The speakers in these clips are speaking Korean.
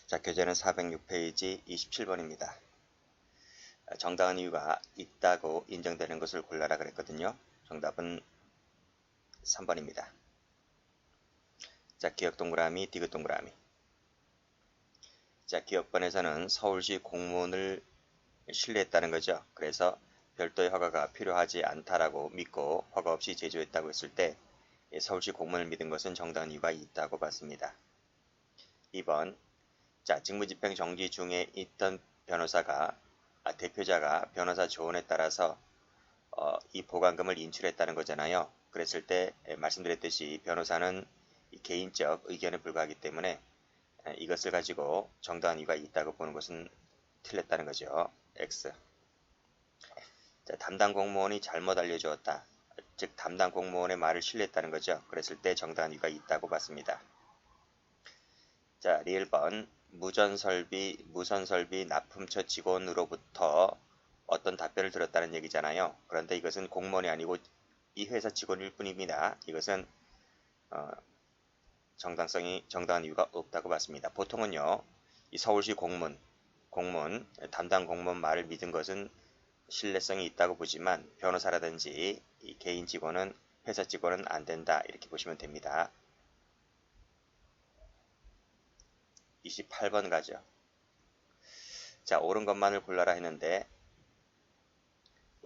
자, 교재는 406페이지 27번입니다. 정당한 이유가 있다고 인정되는 것을 골라라 그랬거든요. 정답은 3번입니다. 자, 기억 동그라미, 디귿 동그라미. 자, 기억번에서는 서울시 공무원을 신뢰했다는 거죠. 그래서 별도의 허가가 필요하지 않다라고 믿고 허가 없이 제조했다고 했을 때 서울시 공무원을 믿은 것은 정당한 이유가 있다고 봤습니다. 2번. 자, 직무집행 정지 중에 있던 대표자가 변호사 조언에 따라서 이 보관금을 인출했다는 거잖아요. 그랬을 때 말씀드렸듯이 변호사는 개인적 의견에 불과하기 때문에 이것을 가지고 정당한 이유가 있다고 보는 것은 틀렸다는 거죠. X. 자, 담당 공무원이 잘못 알려주었다. 즉 담당 공무원의 말을 신뢰했다는 거죠. 그랬을 때 정당한 이유가 있다고 봤습니다. 자, 리을 번. 무선설비 납품처 직원으로부터 어떤 답변을 들었다는 얘기잖아요. 그런데 이것은 공무원이 아니고 이 회사 직원일 뿐입니다. 이것은 정당한 이유가 없다고 봤습니다. 보통은요, 이 서울시 담당 공무원 말을 믿은 것은 신뢰성이 있다고 보지만 변호사라든지 이 개인 직원은 회사 직원은 안 된다 이렇게 보시면 됩니다. 28번 가죠. 자, 옳은 것만을 골라라 했는데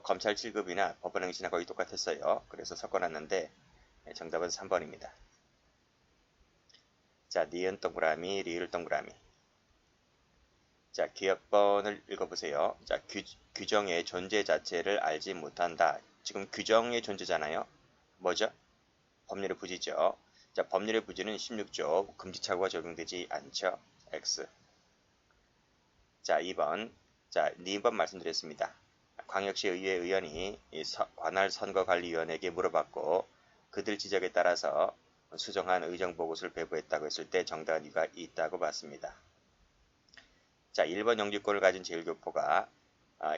검찰 7급이나 법원행시나 거의 똑같았어요. 그래서 섞어놨는데 정답은 3번입니다. 자, 니은 동그라미, 리을 동그라미. 자, 기억번을 읽어보세요. 자, 규정의 존재 자체를 알지 못한다. 지금 규정의 존재잖아요. 뭐죠? 법률의 부지죠. 자, 법률의 부지는 16조 금지착오가 적용되지 않죠. X. 자, 2번. 자, 2번 말씀드렸습니다. 광역시 의회 의원이 관할 선거관리위원회에게 물어봤고 그들 지적에 따라서 수정한 의정보고서를 배부했다고 했을 때 정당한 이유가 있다고 봤습니다. 자, 1번 영주권을 가진 제1교포가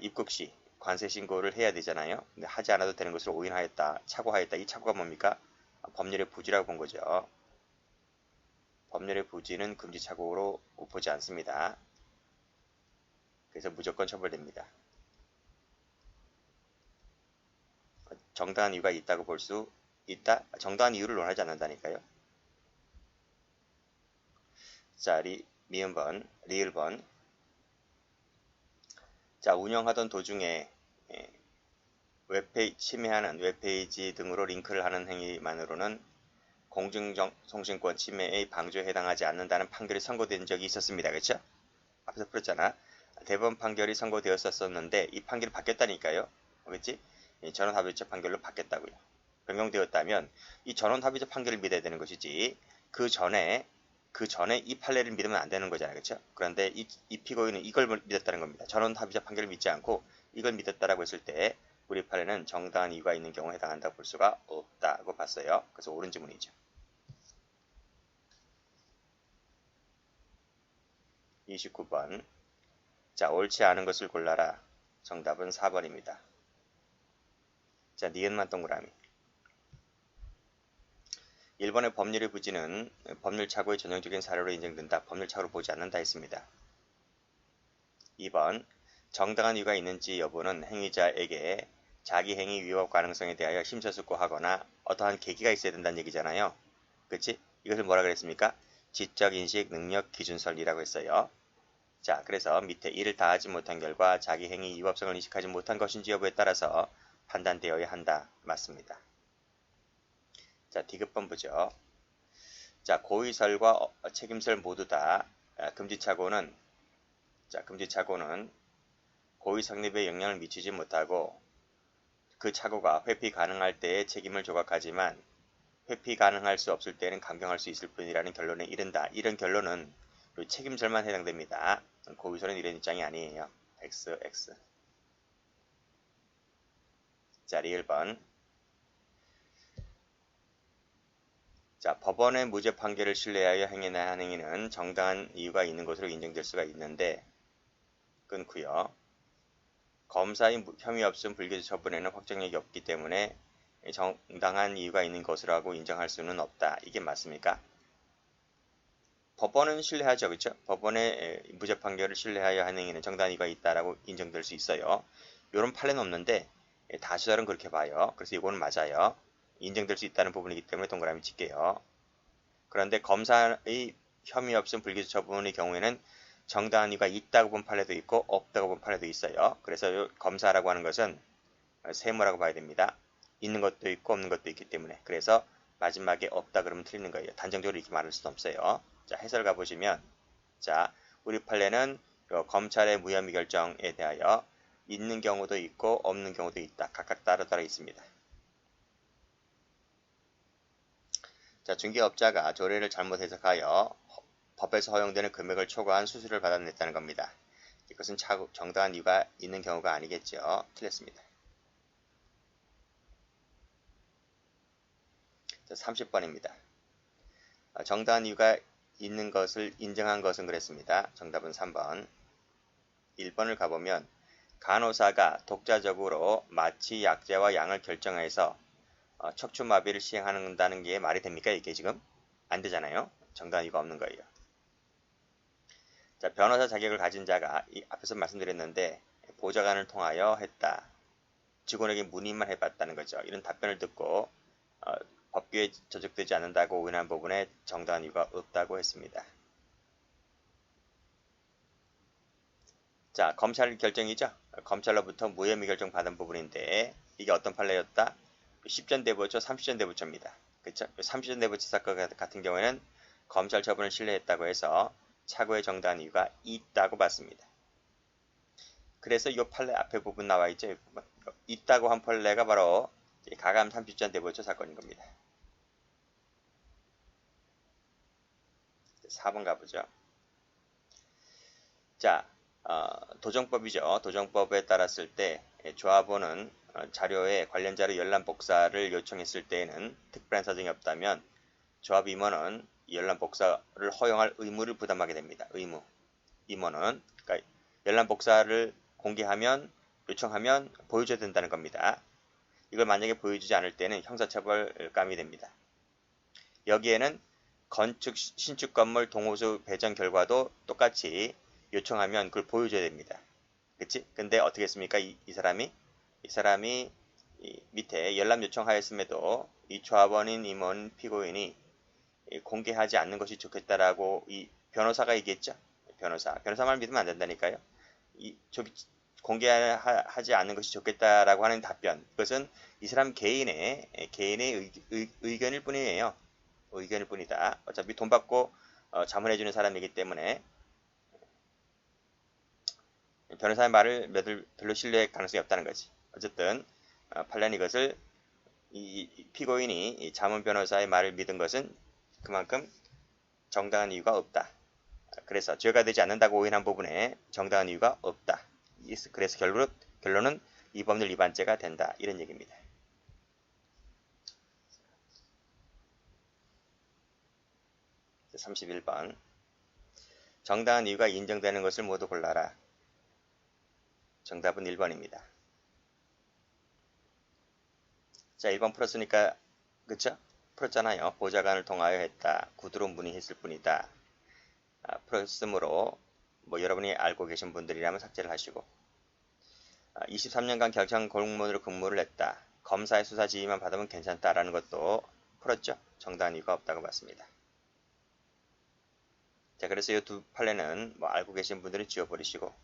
입국 시 관세 신고를 해야 되잖아요. 근데 하지 않아도 되는 것으로 오인하였다, 착오하였다. 이 착오가 뭡니까? 법률의 부지라고 본 거죠. 법률의 부지는 금지착오로 보지 않습니다. 그래서 무조건 처벌됩니다. 정당한 이유가 있다고 볼 수 있다? 정당한 이유를 논하지 않는다니까요. 자, 미음번, 리을번. 자, 운영하던 도중에 침해하는 웹페이지 등으로 링크를 하는 행위만으로는 공중송신권 침해의 방조에 해당하지 않는다는 판결이 선고된 적이 있었습니다. 그렇죠? 앞에서 풀었잖아. 대법원 판결이 선고되었었는데 이 판결이 바뀌었다니까요. 그렇지? 전원합의체 판결로 바뀌었다고요. 변경되었다면 이 전원합의체 판결을 믿어야 되는 것이지 그 전에 이 판례를 믿으면 안 되는 거잖아요. 그렇죠? 그런데 이 피고인은 이걸 믿었다는 겁니다. 전원합의체 판결을 믿지 않고 이걸 믿었다라고 했을 때 우리 판례는 정당한 이유가 있는 경우에 해당한다고 볼 수가 없다고 봤어요. 그래서 옳은 지문이죠. 29번. 자, 옳지 않은 것을 골라라. 정답은 4번입니다. 자, 니은만 동그라미. 일본의 법률의 부지는 법률 착오의 전형적인 사례로 인정된다. 법률 착오로 보지 않는다 했습니다. 2번. 정당한 이유가 있는지 여부는 행위자에게 자기 행위 위법 가능성에 대하여 심사숙고하거나 어떠한 계기가 있어야 된다는 얘기잖아요. 그치? 이것을 뭐라 그랬습니까? 지적 인식 능력 기준설이라고 했어요. 자, 그래서 밑에 이를 다하지 못한 결과 자기 행위 위법성을 인식하지 못한 것인지 여부에 따라서 판단되어야 한다. 맞습니다. 자, 디귿번 보죠. 자, 고의설과 책임설 모두 다 금지착오는 고의 성립에 영향을 미치지 못하고 그 착오가 회피 가능할 때에 책임을 조각하지만 회피 가능할 수 없을 때는 강경할 수 있을 뿐이라는 결론에 이른다. 이런 결론은 책임설만 해당됩니다. 고의설은 이런 입장이 아니에요. X. 자, 리을번. 자, 법원의 무죄 판결을 신뢰하여 행해야 하는 행위는 정당한 이유가 있는 것으로 인정될 수가 있는데 끊고요. 검사의 혐의 없음 불기소 처분에는 확정력이 없기 때문에 정당한 이유가 있는 것이라고 인정할 수는 없다. 이게 맞습니까? 법원은 신뢰하죠. 그렇죠? 법원의 무죄 판결을 신뢰하여 한 행위는 정당한 이유가 있다라고 인정될 수 있어요. 이런 판례는 없는데 다수설은 그렇게 봐요. 그래서 이거는 맞아요. 인정될 수 있다는 부분이기 때문에 동그라미 칠게요. 그런데 검사의 혐의 없음 불기소 처분의 경우에는 정당한 이유가 있다고 본 판례도 있고 없다고 본 판례도 있어요. 그래서 검사라고 하는 것은 세무라고 봐야 됩니다. 있는 것도 있고 없는 것도 있기 때문에. 그래서 마지막에 없다 그러면 틀리는 거예요. 단정적으로 이렇게 말할 수는 없어요. 자, 해설 가보시면, 자, 우리 판례는 검찰의 무혐의 결정에 대하여 있는 경우도 있고 없는 경우도 있다. 각각 따로 있습니다. 자, 중개업자가 조례를 잘못 해석하여 법에서 허용되는 금액을 초과한 수수료를 받아냈다는 겁니다. 이것은 정당한 이유가 있는 경우가 아니겠죠. 틀렸습니다. 자, 30번입니다. 정당한 이유가 있는 것을 인정한 것은 그랬습니다. 정답은 3번. 1번을 가보면 간호사가 독자적으로 마취 약제와 양을 결정해서 척추마비를 시행한다는 게 말이 됩니까? 이게 지금? 안 되잖아요. 정당한 이유가 없는 거예요. 자, 변호사 자격을 가진 자가 앞에서 말씀드렸는데 보좌관을 통하여 했다. 직원에게 문의만 해봤다는 거죠. 이런 답변을 듣고 법규에 저촉되지 않는다고 오인한 부분에 정당한 이유가 없다고 했습니다. 자, 검찰 결정이죠. 검찰로부터 무혐의 결정 받은 부분인데 이게 어떤 판례였다? 10전 대부처, 30전 대부처입니다. 그렇죠? 30전 대부처 사건 같은 경우에는 검찰 처분을 신뢰했다고 해서 착오의 정당한 이유가 있다고 봤습니다. 그래서 이 판례 앞에 부분 나와 있죠. 이 부분. 있다고 한 판례가 바로 가감 30전 대부처 사건인 겁니다. 4번 가보죠. 자, 도정법이죠. 도정법에 따랐을 때 조합원은 자료에 관련 자료 열람 복사를 요청했을 때에는 특별한 사정이 없다면 조합 임원은 열람 복사를 허용할 의무를 부담하게 됩니다. 의무. 임원은 그러니까 열람 복사를 공개하면 요청하면 보여줘야 된다는 겁니다. 이걸 만약에 보여주지 않을 때는 형사처벌감이 됩니다. 여기에는 건축 신축 건물 동호수 배정 결과도 똑같이 요청하면 그걸 보여줘야 됩니다. 그치? 근데 어떻게 했습니까? 이 사람이 이 밑에 열람 요청하였음에도 이 조합원인 임원 피고인이 공개하지 않는 것이 좋겠다라고 이 변호사가 얘기했죠. 변호사 말 믿으면 안 된다니까요. 공개하지 않는 것이 좋겠다라고 하는 답변. 이것은 이 사람 개인의 의견일 뿐이에요. 의견일 뿐이다. 어차피 돈 받고 자문해주는 사람이기 때문에 변호사의 말을 별로 신뢰할 가능성이 없다는 거지. 어쨌든 판례는 이것을 이 피고인이 이 자문 변호사의 말을 믿은 것은 그만큼 정당한 이유가 없다. 그래서 죄가 되지 않는다고 오인한 부분에 정당한 이유가 없다. 그래서 결론은 이 법률 위반죄가 된다. 이런 얘기입니다. 자, 31번. 정당한 이유가 인정되는 것을 모두 골라라. 정답은 1번입니다. 자, 1번 풀었으니까 그쵸? 풀었잖아요. 보좌관을 통하여 했다. 구두로 문의했을 뿐이다. 풀었으므로 뭐 여러분이 알고 계신 분들이라면 삭제를 하시고 23년간 경찰 공무원으로 근무를 했다. 검사의 수사 지휘만 받으면 괜찮다라는 것도 풀었죠. 정당한 이유가 없다고 봤습니다. 자, 그래서 이 두 판례는 뭐 알고 계신 분들은 지워버리시고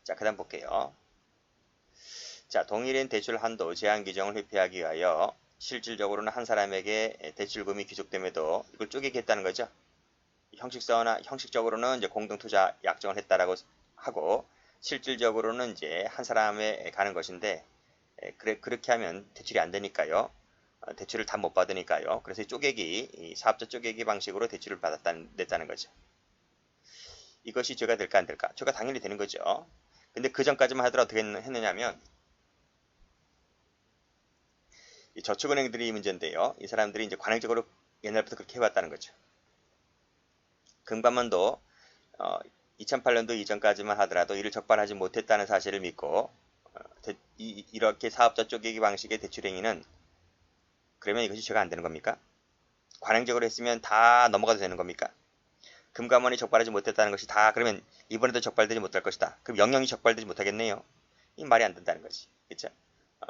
자, 그 다음 볼게요. 자, 동일인 대출 한도 제한 규정을 회피하기 위하여 실질적으로는 한 사람에게 대출금이 귀속됨에도 이걸 쪼개겠다는 거죠. 형식적으로는 이제 공동투자 약정을 했다라고 하고 실질적으로는 이제 한 사람에 가는 것인데 그렇게 하면 대출이 안 되니까요. 대출을 다 못 받으니까요. 그래서 이 사업자 쪼개기 방식으로 대출을 냈다는 거죠. 이것이 죄가 될까 안 될까? 죄가 당연히 되는 거죠. 근데 그 전까지만 하더라도 어떻게 했느냐면 이 저축은행들이 문제인데요. 이 사람들이 이제 관행적으로 옛날부터 그렇게 해왔다는 거죠. 금감원도 2008년도 이전까지만 하더라도 이를 적발하지 못했다는 사실을 믿고 이렇게 사업자 쪼개기 방식의 대출행위는 그러면 이것이 죄가 안 되는 겁니까? 관행적으로 했으면 다 넘어가도 되는 겁니까? 금감원이 적발하지 못했다는 것이 다 그러면 이번에도 적발되지 못할 것이다. 그럼 영영이 적발되지 못하겠네요. 이 말이 안 된다는 거지. 그렇죠?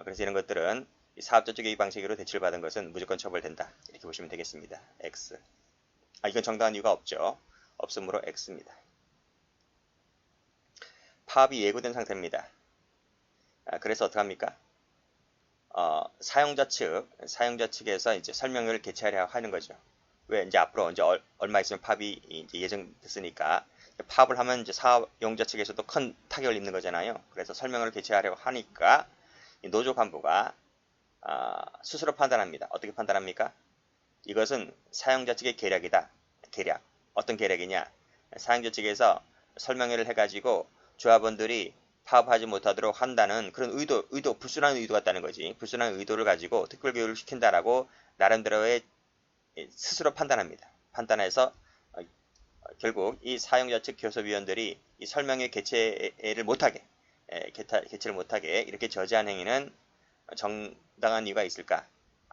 그래서 이런 것들은 이 사업자 쪽의 방식으로 대출을 받은 것은 무조건 처벌된다. 이렇게 보시면 되겠습니다. X. 이건 정당한 이유가 없죠. 없으므로 X입니다. 파업이 예고된 상태입니다. 그래서 어떡합니까? 사용자 측에서 이제 설명회를 개최하려 하는 거죠. 왜 이제 앞으로 이제 얼마 있으면 파업이 이제 예정됐으니까 파업을 하면 이제 사용자 측에서도 큰 타격을 입는 거잖아요. 그래서 설명회를 개최하려고 하니까 노조 간부가 스스로 판단합니다. 어떻게 판단합니까? 이것은 사용자 측의 계략이다. 계략. 어떤 계략이냐? 사용자 측에서 설명회를 해가지고 조합원들이 파업하지 못하도록 한다는 그런 불순한 의도가 있다는 거지. 불순한 의도를 가지고 특별교육을 시킨다라고 나름대로의 스스로 판단합니다. 판단해서 결국 이 사용자 측 교섭위원들이 이 설명회 개최를 못하게 개최를 못하게 이렇게 저지한 행위는 정당한 이유가 있을까?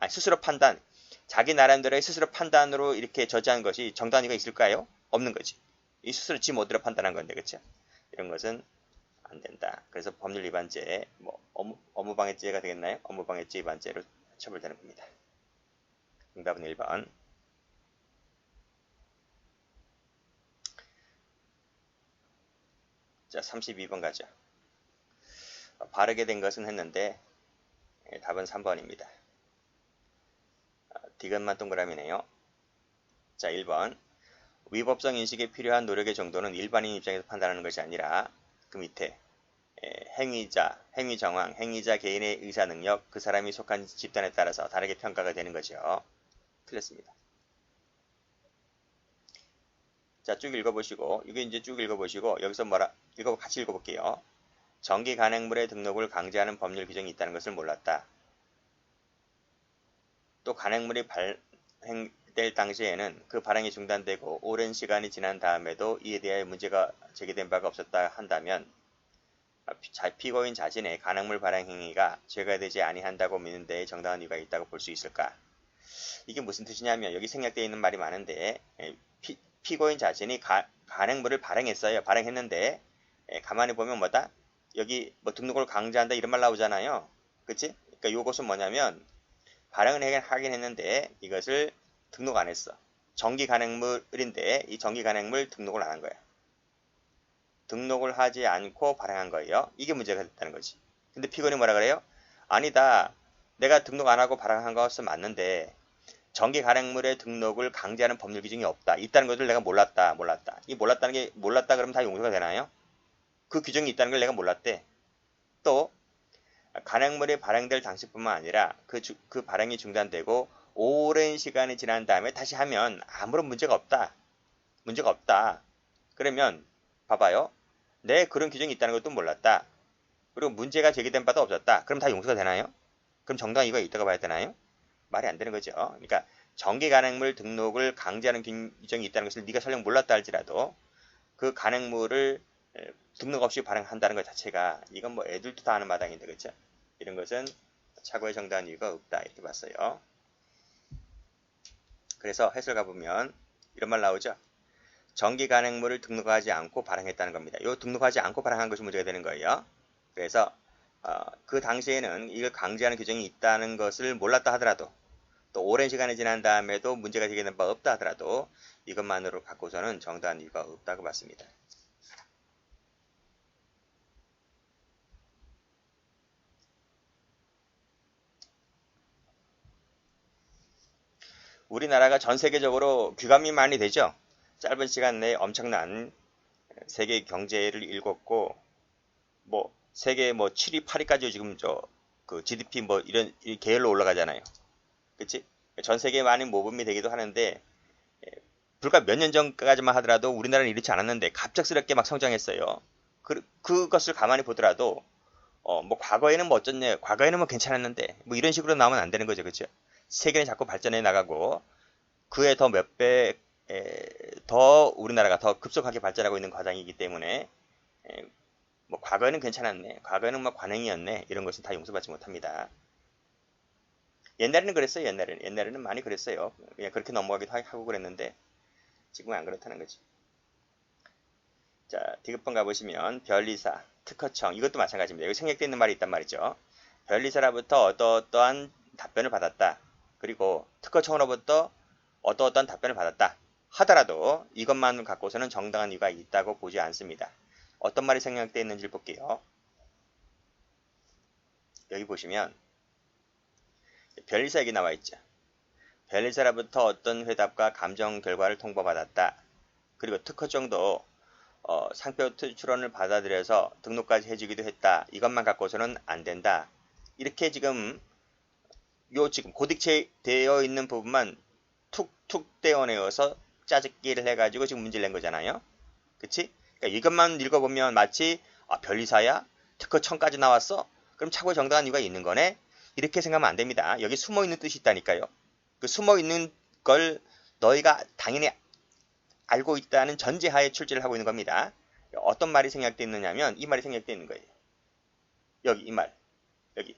스스로 판단, 자기 나름대로의 스스로 판단으로 이렇게 저지한 것이 정당한 이유가 있을까요? 없는 거지. 이 스스로 지 못대로 판단한 건데, 그렇죠? 이런 것은 안 된다. 그래서 법률 위반죄, 업무방해죄가 되겠나요? 업무방해죄 위반죄로 처벌되는 겁니다. 정답은 1번. 자, 32번 가죠. 바르게 된 것은 했는데 답은 3번입니다. 디귿만 동그라미네요. 자, 1번. 위법성 인식에 필요한 노력의 정도는 일반인 입장에서 판단하는 것이 아니라 그 밑에 행위자, 행위 정황, 행위자 개인의 의사 능력, 그 사람이 속한 집단에 따라서 다르게 평가가 되는 거죠. 틀렸습니다. 자, 쭉 읽어보시고, 이게 이제 쭉 읽어보시고, 여기서 같이 읽어볼게요. 정기 간행물의 등록을 강제하는 법률 규정이 있다는 것을 몰랐다. 또 간행물이 발행될 당시에는 그 발행이 중단되고 오랜 시간이 지난 다음에도 이에 대하여 문제가 제기된 바가 없었다 한다면 피고인 자신의 간행물 발행 행위가 죄가 되지 아니한다고 믿는 데에 정당한 이유가 있다고 볼 수 있을까? 이게 무슨 뜻이냐면 여기 생략되어 있는 말이 많은데 피고인 자신이 간행물을 발행했어요. 발행했는데 가만히 보면 뭐다? 여기 뭐 등록을 강제한다 이런 말 나오잖아요. 그치? 그러니까 요것은 뭐냐면 발행을 하긴 했는데 이것을 등록 안 했어. 정기 간행물인데 이 정기 간행물 등록을 안 한 거야. 등록을 하지 않고 발행한 거예요. 이게 문제가 됐다는 거지. 근데 피고인이 뭐라 그래요? 아니다. 내가 등록 안 하고 발행한 것은 맞는데 정기 간행물의 등록을 강제하는 법률 규정이 없다. 있다는 것을 내가 몰랐다. 이 몰랐다 그러면 다 용서가 되나요? 그 규정이 있다는 걸 내가 몰랐대. 또 간행물이 발행될 당시뿐만 아니라 그 발행이 중단되고 오랜 시간이 지난 다음에 다시 하면 아무런 문제가 없다. 그러면 봐봐요. 내 그런 규정이 있다는 것도 몰랐다. 그리고 문제가 제기된 바도 없었다. 그럼 다 용서가 되나요? 그럼 정당한 이유가 있다고 봐야 되나요? 말이 안 되는 거죠. 그러니까 정기 간행물 등록을 강제하는 규정이 있다는 것을 네가 설령 몰랐다 할지라도 그 간행물을 등록 없이 발행한다는 것 자체가 이건 뭐 애들도 다 아는 마당인데 그렇죠? 이런 것은 착오의 정당한 이유가 없다 이렇게 봤어요. 그래서 해설 가보면 이런 말 나오죠. 정기 간행물을 등록하지 않고 발행했다는 겁니다. 이 등록하지 않고 발행한 것이 문제가 되는 거예요. 그래서 그 당시에는 이걸 강제하는 규정이 있다는 것을 몰랐다 하더라도 또 오랜 시간이 지난 다음에도 문제가 제기된 바 없다 하더라도 이것만으로 갖고서는 정당한 이유가 없다고 봤습니다. 우리나라가 전 세계적으로 귀감이 많이 되죠. 짧은 시간 내에 엄청난 세계 경제를 읽었고 뭐 세계 뭐 7위, 8위까지 지금 그 GDP 뭐 이런 계열로 올라가잖아요. 그치? 전 세계에 많은 모범이 되기도 하는데 불과 몇 년 전까지만 하더라도 우리나라는 이렇지 않았는데 갑작스럽게 막 성장했어요. 그것을 가만히 보더라도 뭐 과거에는 뭐 어쩌냐, 과거에는 뭐 괜찮았는데 뭐 이런 식으로 나오면 안 되는 거죠, 그렇죠? 세계는 자꾸 발전해 나가고 그에 더 몇 배 더 우리나라가 더 급속하게 발전하고 있는 과정이기 때문에 뭐 과거에는 괜찮았네, 과거에는 뭐 관행이었네 이런 것은 다 용서받지 못합니다. 옛날에는 그랬어요. 옛날에는 많이 그랬어요. 그냥 그렇게 넘어가기도 하고 그랬는데 지금은 안 그렇다는 거지. 자, 디귿번 가보시면 변리사, 특허청 이것도 마찬가지입니다. 여기 생략되어 있는 말이 있단 말이죠. 변리사로부터 어떠어떠한 답변을 받았다. 그리고 특허청으로부터 어떠어떠한 답변을 받았다. 하더라도 이것만 갖고서는 정당한 이유가 있다고 보지 않습니다. 어떤 말이 생략되어 있는지 볼게요. 여기 보시면 변리사 얘기 나와 있죠. 변리사로부터 어떤 회답과 감정 결과를 통보받았다. 그리고 특허청도 상표 출원을 받아들여서 등록까지 해주기도 했다. 이것만 갖고서는 안 된다. 이렇게 지금 지금 고딕체 되어 있는 부분만 툭툭 떼어내어서 짜집기를 해가지고 지금 문제를 낸 거잖아요. 그치? 그러니까 이것만 읽어보면 마치 변리사야? 특허청까지 나왔어? 그럼 차고에 정당한 이유가 있는 거네? 이렇게 생각하면 안 됩니다. 여기 숨어있는 뜻이 있다니까요. 그 숨어있는 걸 너희가 당연히 알고 있다는 전제하에 출제를 하고 있는 겁니다. 어떤 말이 생략되어 있느냐면 이 말이 생략되어 있는 거예요. 여기 이 말. 여기.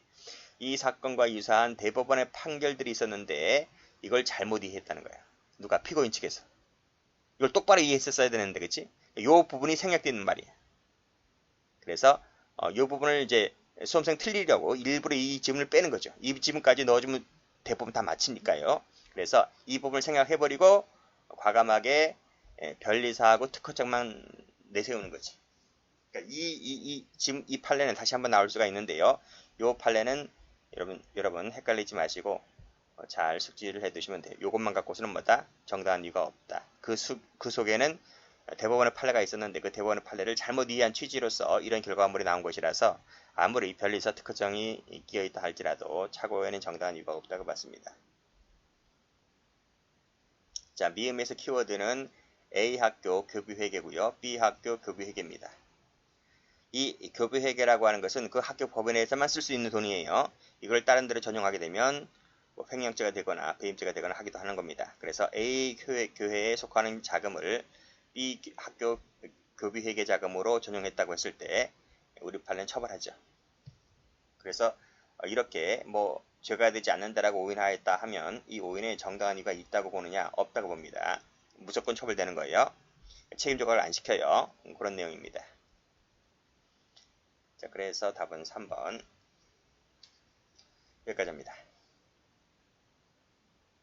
이 사건과 유사한 대법원의 판결들이 있었는데 이걸 잘못 이해했다는 거야. 누가? 피고인 측에서. 이걸 똑바로 이해했었어야 되는데, 그치? 이 부분이 생략되어 있는 말이야. 그래서 이 부분을 이제 수험생 틀리려고 일부러 이 지문을 빼는 거죠. 이 지문까지 넣어주면 대부분 다 맞히니까요. 그래서 이 부분을 생략해버리고 과감하게 변리사하고 특허청만 내세우는 거지. 그러니까 지금 이 판례는 다시 한번 나올 수가 있는데요. 이 판례는 여러분 헷갈리지 마시고 잘 숙지를 해두시면 돼요. 이것만 갖고서는 뭐다? 정당한 이유가 없다. 그 속에는 대법원의 판례가 있었는데 그 대법원의 판례를 잘못 이해한 취지로서 이런 결과물이 나온 것이라서 아무리 변리사 특허청이 끼어있다 할지라도 착오에는 정당한 이유가 없다고 봤습니다. 자, 미음에서 키워드는 A 학교 교부회계고요. B 학교 교부회계입니다. 이 교부회계라고 하는 것은 그 학교 법에 내에서만 쓸 수 있는 돈이에요. 이걸 다른 데로 전용하게 되면 횡령죄가 되거나 배임죄가 되거나 하기도 하는 겁니다. 그래서 A 교회에 속하는 자금을 B 학교 교부회계 자금으로 전용했다고 했을 때 우리 판례는 처벌하죠. 그래서 이렇게 죄가 되지 않는다라고 오인하였다 하면 이 오인에 정당한 이유가 있다고 보느냐 없다고 봅니다. 무조건 처벌되는 거예요. 책임 조각을 안 시켜요. 그런 내용입니다. 자, 그래서 답은 3번 여기까지입니다.